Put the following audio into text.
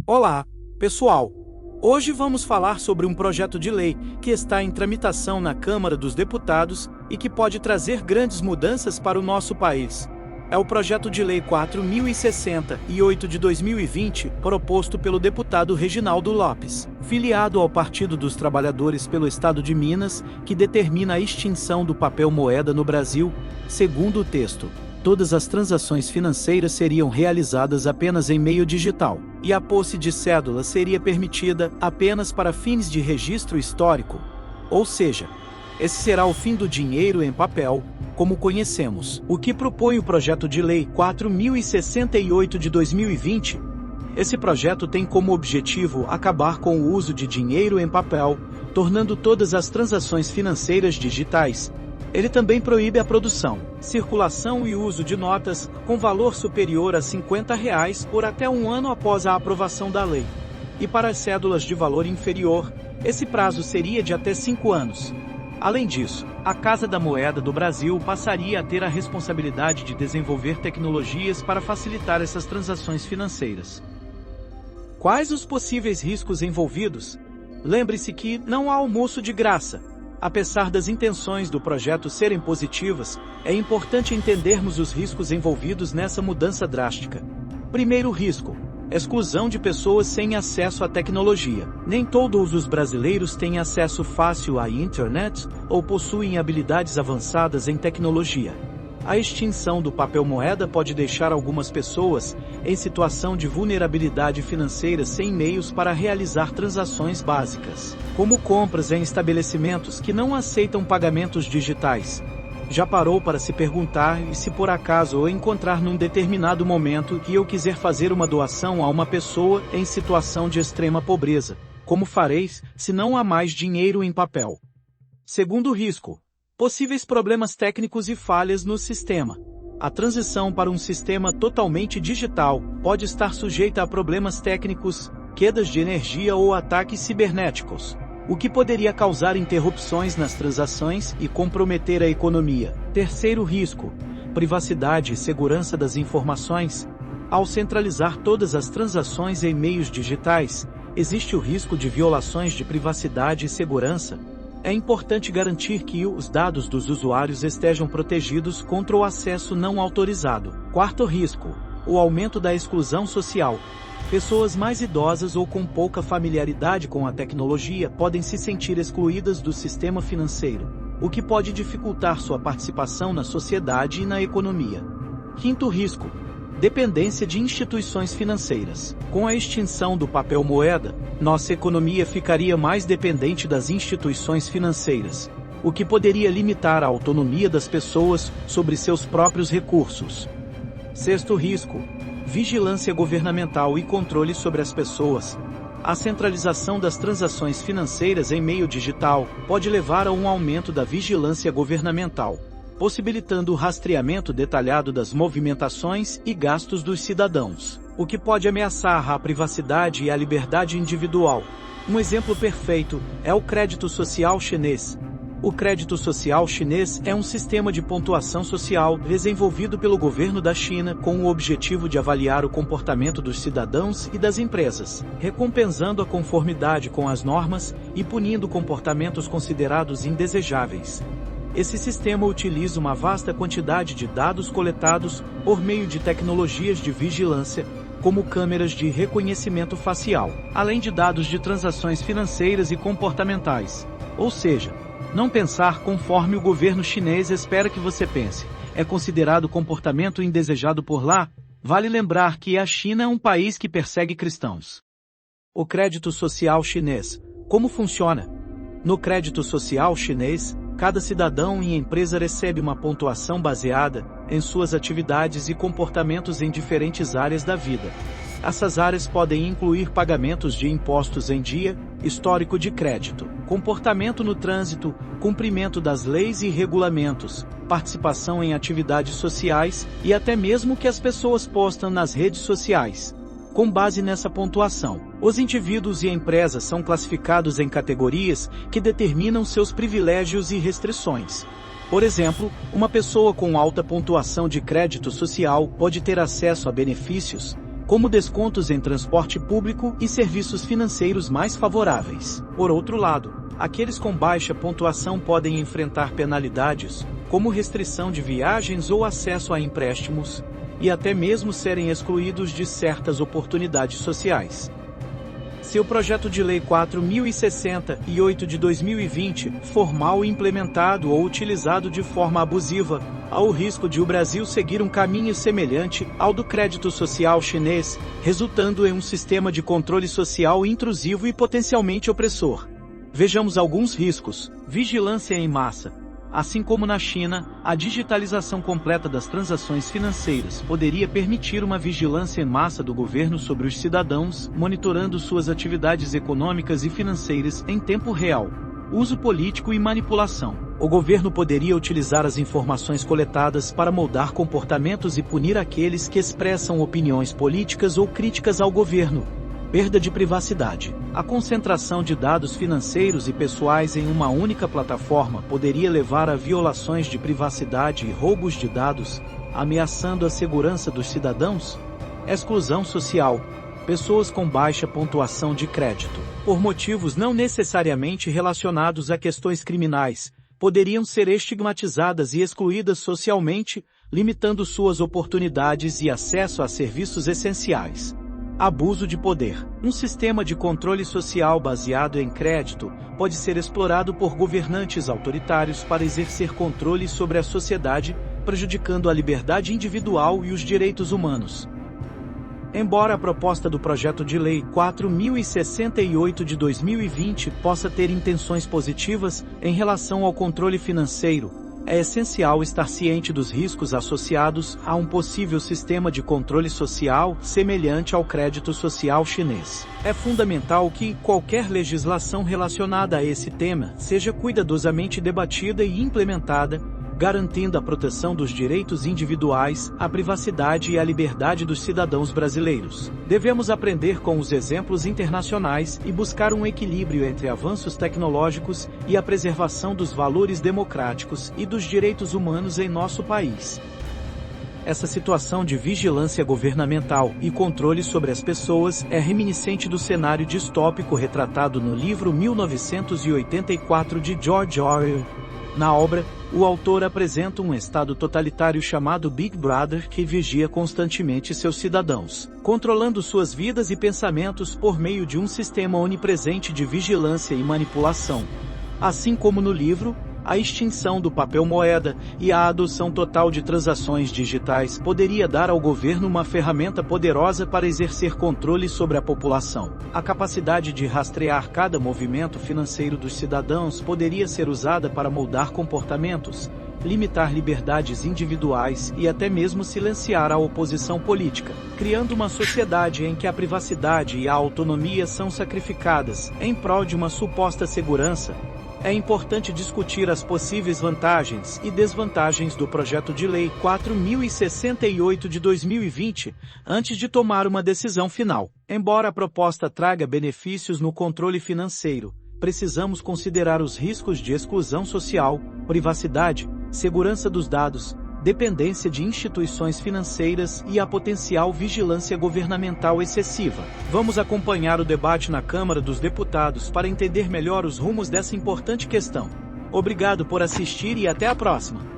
Olá, pessoal! Hoje vamos falar sobre um projeto de lei que está em tramitação na Câmara dos Deputados e que pode trazer grandes mudanças para o nosso país. É o projeto de lei 4068 de 2020, proposto pelo deputado Reginaldo Lopes, filiado ao Partido dos Trabalhadores pelo Estado de Minas, que determina a extinção do papel moeda no Brasil. Segundo o texto, todas as transações financeiras seriam realizadas apenas em meio digital, e a posse de cédula seria permitida apenas para fins de registro histórico. Ou seja, esse será o fim do dinheiro em papel, como conhecemos. O que propõe o projeto de lei 4068 de 2020? Esse projeto tem como objetivo acabar com o uso de dinheiro em papel, tornando todas as transações financeiras digitais. Ele também proíbe a produção, circulação e uso de notas com valor superior a R$ 50 por até um ano após a aprovação da lei. E para as cédulas de valor inferior, esse prazo seria de até 5 anos. Além disso, a Casa da Moeda do Brasil passaria a ter a responsabilidade de desenvolver tecnologias para facilitar essas transações financeiras. Quais os possíveis riscos envolvidos? Lembre-se que não há almoço de graça. Apesar das intenções do projeto serem positivas, é importante entendermos os riscos envolvidos nessa mudança drástica. Primeiro risco: exclusão de pessoas sem acesso à tecnologia. Nem todos os brasileiros têm acesso fácil à internet ou possuem habilidades avançadas em tecnologia. A extinção do papel moeda pode deixar algumas pessoas em situação de vulnerabilidade financeira sem meios para realizar transações básicas, como compras em estabelecimentos que não aceitam pagamentos digitais. Já parou para se perguntar e se por acaso eu encontrar num determinado momento que eu quiser fazer uma doação a uma pessoa em situação de extrema pobreza? Como fareis se não há mais dinheiro em papel? Segundo risco: possíveis problemas técnicos e falhas no sistema. A transição para um sistema totalmente digital pode estar sujeita a problemas técnicos, quedas de energia ou ataques cibernéticos, o que poderia causar interrupções nas transações e comprometer a economia. Terceiro risco: privacidade e segurança das informações. Ao centralizar todas as transações em meios digitais, existe o risco de violações de privacidade e segurança. É importante garantir que os dados dos usuários estejam protegidos contra o acesso não autorizado. Quarto risco: o aumento da exclusão social. Pessoas mais idosas ou com pouca familiaridade com a tecnologia podem se sentir excluídas do sistema financeiro, o que pode dificultar sua participação na sociedade e na economia. Quinto risco: dependência de instituições financeiras. Com a extinção do papel moeda, nossa economia ficaria mais dependente das instituições financeiras, o que poderia limitar a autonomia das pessoas sobre seus próprios recursos. Sexto risco: vigilância governamental e controle sobre as pessoas. A centralização das transações financeiras em meio digital pode levar a um aumento da vigilância governamental, possibilitando o rastreamento detalhado das movimentações e gastos dos cidadãos, o que pode ameaçar a privacidade e a liberdade individual. Um exemplo perfeito é o crédito social chinês. O crédito social chinês é um sistema de pontuação social desenvolvido pelo governo da China com o objetivo de avaliar o comportamento dos cidadãos e das empresas, recompensando a conformidade com as normas e punindo comportamentos considerados indesejáveis. Esse sistema utiliza uma vasta quantidade de dados coletados por meio de tecnologias de vigilância, como câmeras de reconhecimento facial, além de dados de transações financeiras e comportamentais. Ou seja, não pensar conforme o governo chinês espera que você pense é considerado comportamento indesejado por lá. Vale lembrar que a China é um país que persegue cristãos. O crédito social chinês. Como funciona? No crédito social chinês, cada cidadão e empresa recebe uma pontuação baseada em suas atividades e comportamentos em diferentes áreas da vida. Essas áreas podem incluir pagamentos de impostos em dia, histórico de crédito, comportamento no trânsito, cumprimento das leis e regulamentos, participação em atividades sociais e até mesmo o que as pessoas postam nas redes sociais. Com base nessa pontuação, os indivíduos e empresas são classificados em categorias que determinam seus privilégios e restrições. Por exemplo, uma pessoa com alta pontuação de crédito social pode ter acesso a benefícios, como descontos em transporte público e serviços financeiros mais favoráveis. Por outro lado, aqueles com baixa pontuação podem enfrentar penalidades, como restrição de viagens ou acesso a empréstimos, e até mesmo serem excluídos de certas oportunidades sociais. Se o projeto de lei 4068 de 2020 for mal implementado ou utilizado de forma abusiva, há o risco de o Brasil seguir um caminho semelhante ao do crédito social chinês, resultando em um sistema de controle social intrusivo e potencialmente opressor. Vejamos alguns riscos. Vigilância em massa. Assim como na China, a digitalização completa das transações financeiras poderia permitir uma vigilância em massa do governo sobre os cidadãos, monitorando suas atividades econômicas e financeiras em tempo real. Uso político e manipulação. O governo poderia utilizar as informações coletadas para moldar comportamentos e punir aqueles que expressam opiniões políticas ou críticas ao governo. Perda de privacidade. A concentração de dados financeiros e pessoais em uma única plataforma poderia levar a violações de privacidade e roubos de dados, ameaçando a segurança dos cidadãos. Exclusão social. Pessoas com baixa pontuação de crédito, por motivos não necessariamente relacionados a questões criminais, poderiam ser estigmatizadas e excluídas socialmente, limitando suas oportunidades e acesso a serviços essenciais. Abuso de poder. Um sistema de controle social baseado em crédito pode ser explorado por governantes autoritários para exercer controle sobre a sociedade, prejudicando a liberdade individual e os direitos humanos. Embora a proposta do projeto de lei 4068 de 2020 possa ter intenções positivas em relação ao controle financeiro, é essencial estar ciente dos riscos associados a um possível sistema de controle social semelhante ao crédito social chinês. É fundamental que qualquer legislação relacionada a esse tema seja cuidadosamente debatida e implementada, garantindo a proteção dos direitos individuais, a privacidade e a liberdade dos cidadãos brasileiros. Devemos aprender com os exemplos internacionais e buscar um equilíbrio entre avanços tecnológicos e a preservação dos valores democráticos e dos direitos humanos em nosso país. Essa situação de vigilância governamental e controle sobre as pessoas é reminiscente do cenário distópico retratado no livro 1984 de George Orwell. Na obra, o autor apresenta um estado totalitário chamado Big Brother que vigia constantemente seus cidadãos, controlando suas vidas e pensamentos por meio de um sistema onipresente de vigilância e manipulação. Assim como no livro, a extinção do papel moeda e a adoção total de transações digitais poderia dar ao governo uma ferramenta poderosa para exercer controle sobre a população. A capacidade de rastrear cada movimento financeiro dos cidadãos poderia ser usada para moldar comportamentos, limitar liberdades individuais e até mesmo silenciar a oposição política, criando uma sociedade em que a privacidade e a autonomia são sacrificadas em prol de uma suposta segurança. É importante discutir as possíveis vantagens e desvantagens do projeto de lei 4068 de 2020 antes de tomar uma decisão final. Embora a proposta traga benefícios no controle financeiro, precisamos considerar os riscos de exclusão social, privacidade, segurança dos dados, dependência de instituições financeiras e a potencial vigilância governamental excessiva. Vamos acompanhar o debate na Câmara dos Deputados para entender melhor os rumos dessa importante questão. Obrigado por assistir e até a próxima!